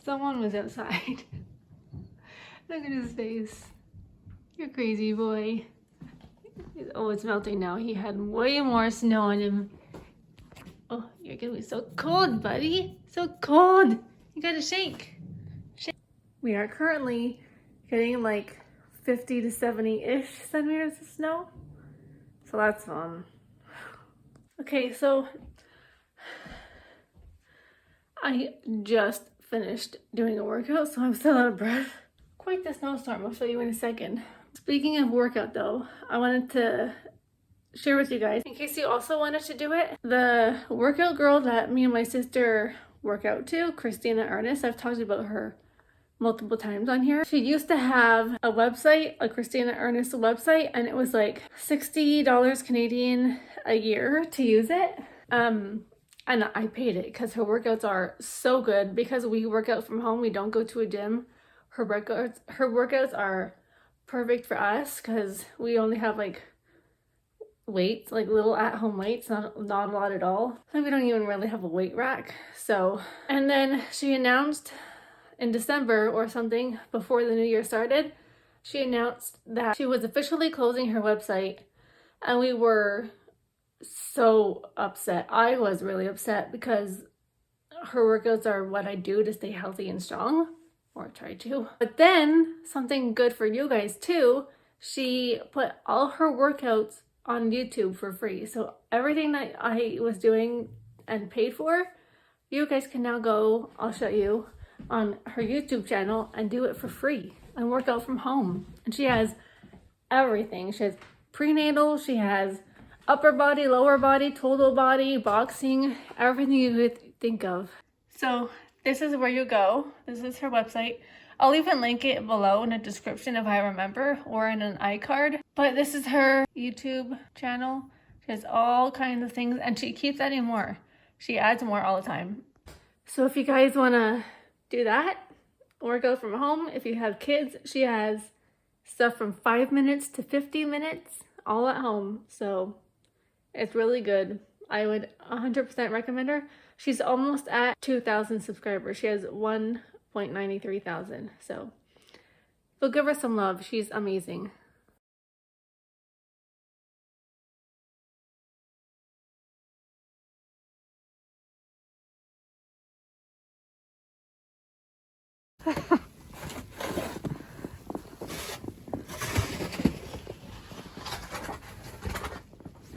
Someone was outside. Look at his face. You're crazy, boy. Oh, it's melting now. He had way more snow on him. Oh, you're gonna be so cold, buddy. So cold. You gotta shake. We are currently getting like 50 to 70-ish centimeters of snow. So that's fun. Okay, so I just finished doing a workout, so I'm still out of breath. Quite the snowstorm, I'll show you in a second. Speaking of workout though, I wanted to share with you guys, in case you also wanted to do it, the workout girl that me and my sister work out to, Christina Ernest, I've talked about her multiple times on here. She used to have a website, a Christina Ernest website, and it was like $60 Canadian a year to use it. And I paid it because her workouts are so good. Because we work out from home, we don't go to a gym. Her workouts are perfect for us because we only have like weights, like little at-home weights, not a lot at all. And we don't even really have a weight rack. So, and then she announced in December or something before the new year started, she announced that she was officially closing her website, and we were so upset. I was really upset because her workouts are what I do to stay healthy and strong, or try to. But then something good for you guys too, she put all her workouts on YouTube for free. So everything that I was doing and paid for, you guys can now go, I'll show you, on her YouTube channel and do it for free and work out from home. And she has everything. She has prenatal, she has upper body, lower body, total body, boxing, everything you could think of. So this is where you go. This is her website. I'll even link it below in the description if I remember, or in an iCard. But this is her YouTube channel. She has all kinds of things, and she keeps adding more. She adds more all the time. So if you guys want to do that, work out from home, if you have kids, she has stuff from 5 minutes to 50 minutes, all at home. So it's really good. I would 100% recommend her. She's almost at 2,000 subscribers. She has 1.93 thousand. So we'll give her some love. She's amazing.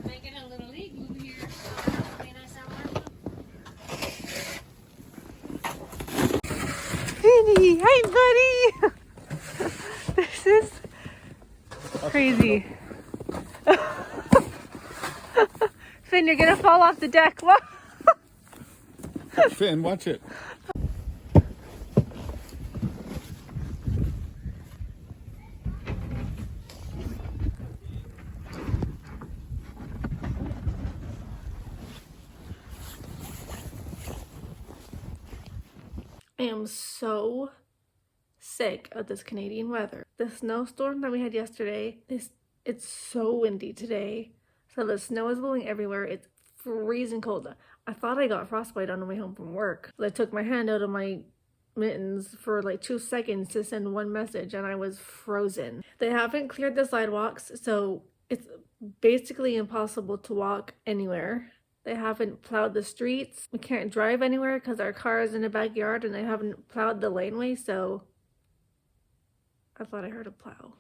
Making a little league move here. Finny, hi buddy. This is crazy. Finn, you're gonna fall off the deck. What? Finn, watch it. I am so sick of this Canadian weather. The snowstorm that we had yesterday, it's so windy today. So the snow is blowing everywhere. It's freezing cold. I thought I got frostbite on the way home from work. I took my hand out of my mittens for like 2 seconds to send one message and I was frozen. They haven't cleared the sidewalks, so it's basically impossible to walk anywhere. They haven't plowed the streets. We can't drive anywhere because our car is in the backyard and they haven't plowed the laneway, so I thought I heard a plow.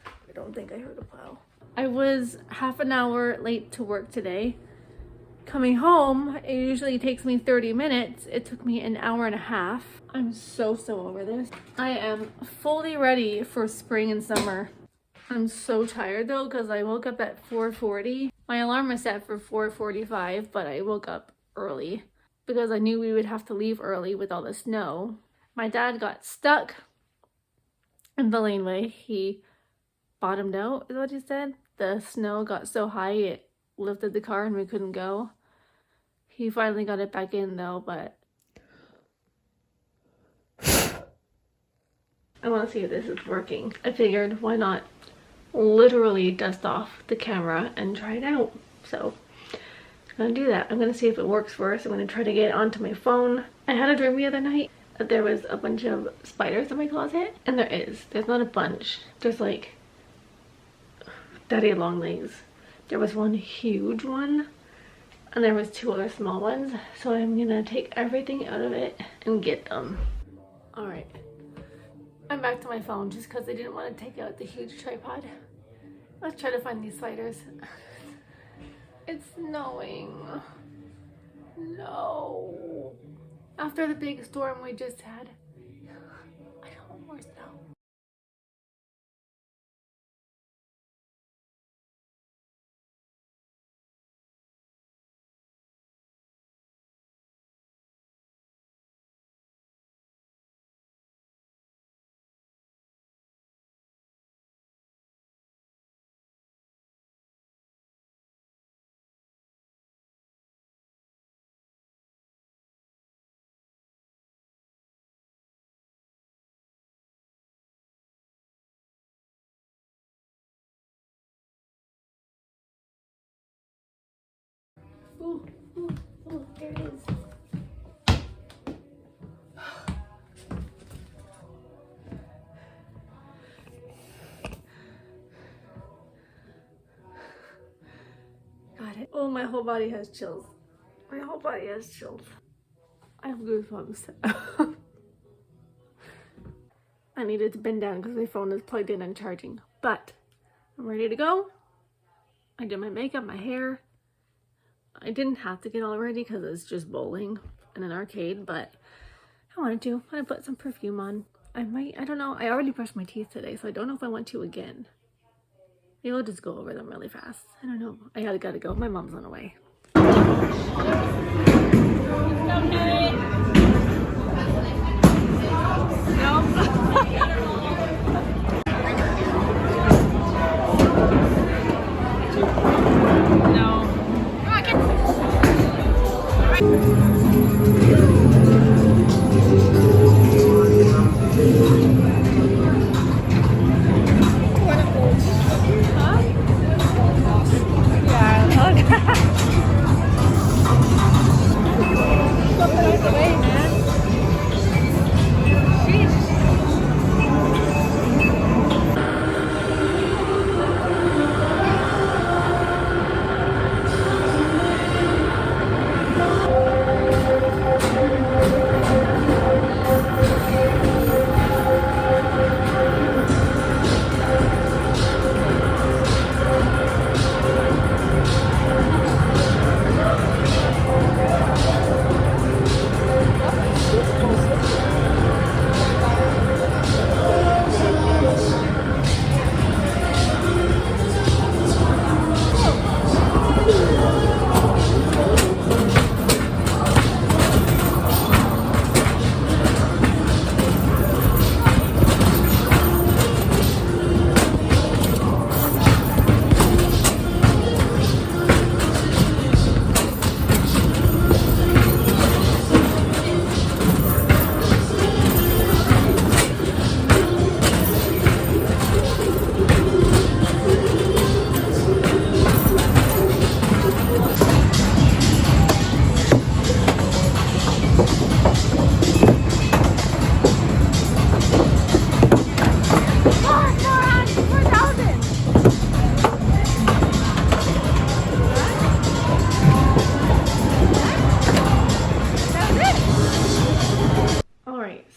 I don't think I heard a plow. I was half an hour late to work today. Coming home, it usually takes me 30 minutes. It took me an hour and a half. I'm so over this. I am fully ready for spring and summer. I'm so tired though because I woke up at 4:40. My alarm is set for 4:45, but I woke up early because I knew we would have to leave early with all the snow. My dad got stuck in the laneway. He bottomed out, is what he said. The snow got so high it lifted the car and we couldn't go. He finally got it back in though, but I want to see if this is working. I figured, why not literally dust off the camera and try it out? So I'm gonna do that. I'm gonna see if it works first. I'm gonna try to get it onto my phone. I had a dream the other night that there was a bunch of spiders in my closet, and there's not a bunch, there's like daddy long legs. There was one huge one and there was two other small ones, so I'm gonna take everything out of it and get them. All right, I'm back to my phone just because I didn't want to take out the huge tripod. Let's try to find these spiders. It's snowing. No. After the big storm we just had, I don't want more snow. Ooh, ooh, ooh, there it is. Got it. Oh, my whole body has chills. My whole body has chills. I have goosebumps. I needed to bend down because my phone is plugged in and charging. But I'm ready to go. I did my makeup, my hair. I didn't have to get all ready because it's just bowling in an arcade, but I wanted to. I put some perfume on. I don't know. I already brushed my teeth today, so I don't know if I want to again. Maybe I'll just go over them really fast. I don't know. I gotta go. My mom's on the way.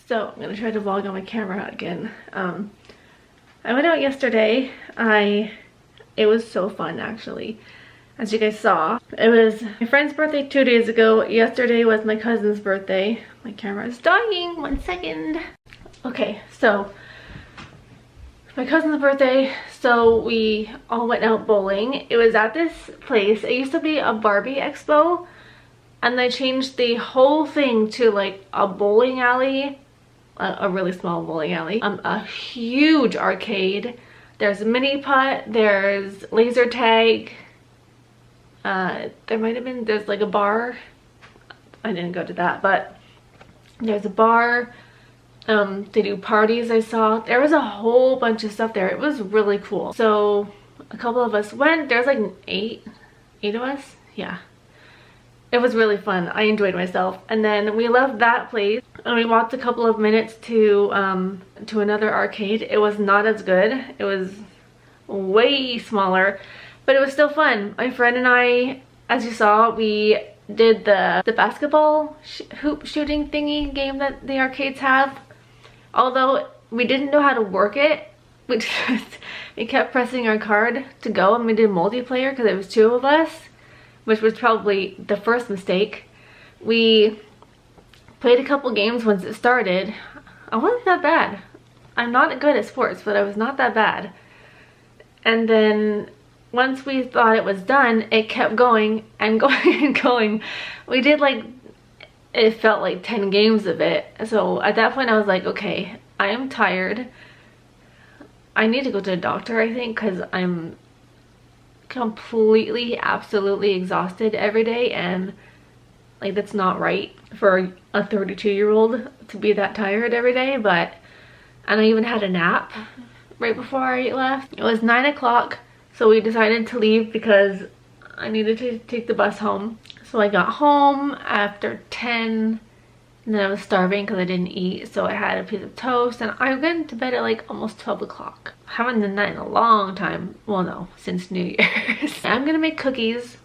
So I'm gonna try to vlog on my camera again. I went out yesterday. It was so fun actually. As you guys saw, it was my friend's birthday 2 days ago. Yesterday was my cousin's birthday. My camera is dying. 1 second. Okay, so my cousin's birthday, so we all went out bowling. It was at this place. It used to be a Barbie expo, and they changed the whole thing to like a bowling alley, a really small bowling alley, a huge arcade. There's mini putt, there's laser tag, there's like a bar. I didn't go to that, but there's a bar. They do parties. I saw there was a whole bunch of stuff there. It was really cool. So a couple of us went. There's like eight of us, yeah. It was really fun. I enjoyed myself. And then we left that place and we walked a couple of minutes to another arcade. It was not as good. It was way smaller, but it was still fun. My friend and I, as you saw, we did the basketball hoop shooting thingy game that the arcades have. Although we didn't know how to work it, we kept pressing our card to go, and we did multiplayer because there was 2 of us, which was probably the first mistake. We played a couple games once it started. I wasn't that bad. I'm not good at sports, but I was not that bad. And then once we thought it was done, it kept going and going and going. We did like, it felt like 10 games of it. So at that point I was like, okay, I am tired. I need to go to a doctor, I think, because I'm completely, absolutely exhausted every day, and like that's not right for a 32-year-old to be that tired every day. And I even had a nap right before I left. It was 9 o'clock, so we decided to leave because I needed to take the bus home. So I got home after 10, and then I was starving because I didn't eat, so I had a piece of toast, and I went to bed at like almost 12 o'clock. I haven't done that in a long time. Well, no, since New Year's. I'm gonna make cookies.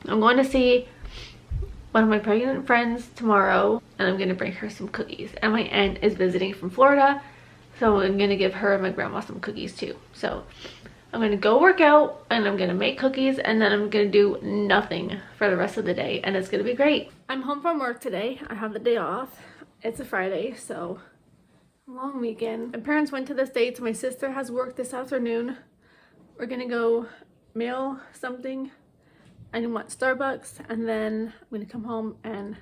I'm going to see one of my pregnant friends tomorrow, and I'm gonna bring her some cookies. And my aunt is visiting from Florida, so I'm gonna give her and my grandma some cookies too. So I'm gonna go work out, and I'm gonna make cookies, and then I'm gonna do nothing for the rest of the day, and it's gonna be great. I'm home from work today. I have the day off. It's a Friday, so long weekend. My parents went to the States. My sister has work this afternoon. We're gonna go mail something. I want Starbucks, and then I'm gonna come home and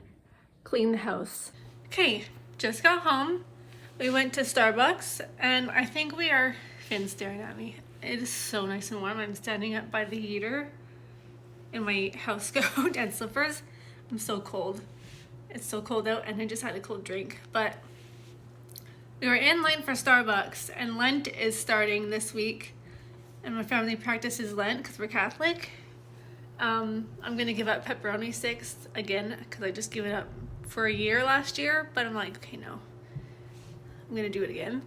clean the house. Okay, just got home. We went to Starbucks, and I think we are... Finn's staring at me. It is so nice and warm. I'm standing up by the heater in my house coat and slippers. I'm so cold. It's so cold out, and I just had a cold drink. But we were in line for Starbucks, and Lent is starting this week, and my family practices Lent because we're Catholic. I'm gonna give up pepperoni sticks again because I just gave it up for a year last year, but I'm like, okay, no, I'm gonna do it again.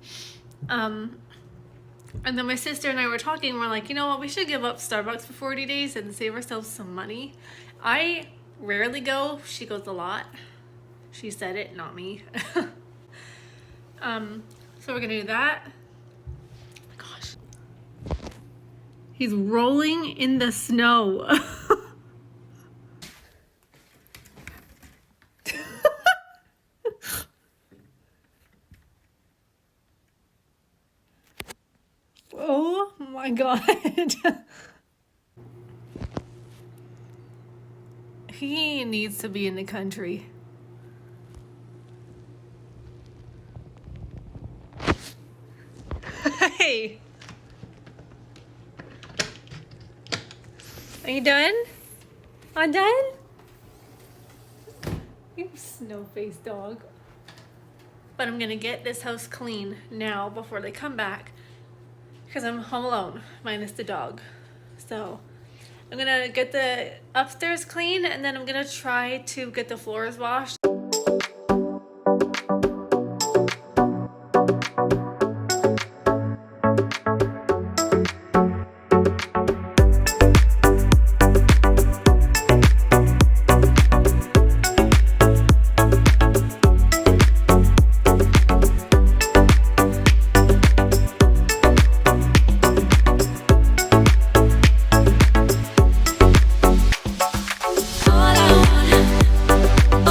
And then my sister and I were talking, we're like, you know what, we should give up Starbucks for 40 days and save ourselves some money. I rarely go, she goes a lot. She said it, not me. So we're gonna do that. Oh my gosh. He's rolling in the snow. Oh my god. He needs to be in the country. Hey. Are you done? I'm done? You snow-faced dog. But I'm gonna get this house clean now before they come back, because I'm home alone, minus the dog. So I'm gonna get the upstairs clean, and then I'm gonna try to get the floors washed.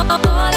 All I want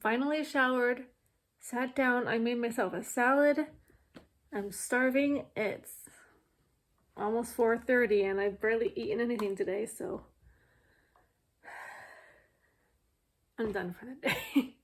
finally showered, sat down. I made myself a salad. I'm starving. It's almost 4:30 and I've barely eaten anything today, so I'm done for the day.